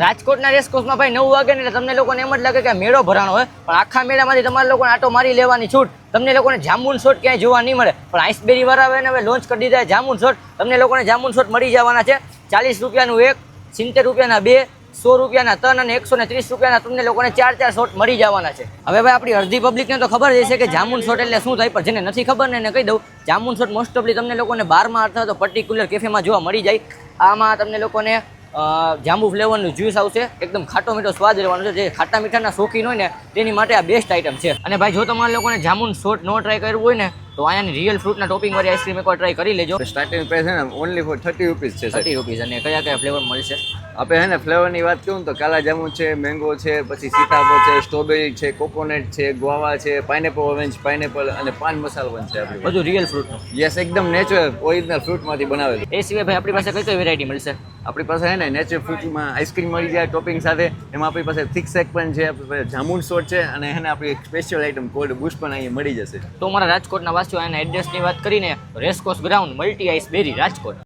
રાજકોટના રેસકોર્સમાં ભાઈ 9 વાગે ને એટલે તમને લોકોને એમ જ લાગે કે મેળો ભરાણો હોય, પણ આખા મેળામાંથી તમારે લોકોને આટો મારી લેવાની છૂટ. તમને લોકોને જામુન શોટ ક્યાંય જોવા નહીં મળે, પણ આઈસબેરી વાળા હવે લોન્ચ કરી દીધા જામુન શોટ. તમને લોકોને જામુન શોટ મળી જવાના છે 40 રૂપિયાનું એક, 70 રૂપિયાના બે, 100 રૂપિયાના 3 અને 130 રૂપિયાના તમને લોકોને 4 શોટ મળી જવાના છે. હવે ભાઈ આપણી અડધી પબ્લિકને તો ખબર જ છે કે જામુન શોટ એટલે શું થાય, પણ જેને નથી ખબર ને એને કહી દઉં, જામુન શોટ મોસ્ટ ઓફલી તમને લોકોને બારમાં અથવા તો પર્ટિક્યુલર કેફેમાં જોવા મળી જાય. આમાં તમને લોકોને જાંબુ ફ્લેવરનું જ્યુસ આવશે, એકદમ ખાટો મીઠો સ્વાદ રહેવાનો છે. જે ખાટા મીઠાના શોખીન હોય ને તેની માટે આ બેસ્ટ આઈટમ છે. અને ભાઈ જો તમારે લોકોને જામુન શોટ નો ટ્રાય કરવું હોય ને તો અહીંયાની રિયલ ફ્રૂટના ટોપિંગ વાળી આઈસ્ક્રીમ એકવાર ટ્રાય કરી લેજો. સ્ટાર્ટિંગ પ્રાઇસ છે ને ઓનલી ફોર 30 રૂપીસ છે. 30 રૂપીસ. અને કયા કયા ફ્લેવર મળશે? આપણે હે ને ફ્લેવરની વાત કરું તો કાલા જામુન છે, મેંગો છે, પછી સીતાફળ છે, સ્ટ્રોબેરી છે, કોકોનટ છે, ગુઆવા છે, પાઇનેપલ ઓરેન્જ, પાઇનેપલ અને પાન મસાલો પણ છે આપણી બધું રિયલ ફ્રૂટનું. યસ, એકદમ નેચરલ ઓરિજિનલ ફ્રૂટમાંથી બનાવેલું. એ સિવાય ભાઈ આપણી પાસે કઈ કઈ વેરાયટી મળશે? આપણી પાસે હે ને નેચરલ ફ્રૂટમાં આઈસ્ક્રીમ મળી જાય ટોપિંગ સાથે. એમાં આપણી પાસે થિક શેક પણ છે, આપણી પાસે જામુન શોટ છે અને હે ને આપણી એક સ્પેશિયલ આઈટમ કોલ્ડ બુસ્ટ પણ અહીંયા મળી જશે. તો મારા રાજકોટના વાસીઓ એના એડ્રેસની વાત કરીને રેસકોર્સ ગ્રાઉન્ડ મલ્ટી આઈસબેરી રાજકોટ.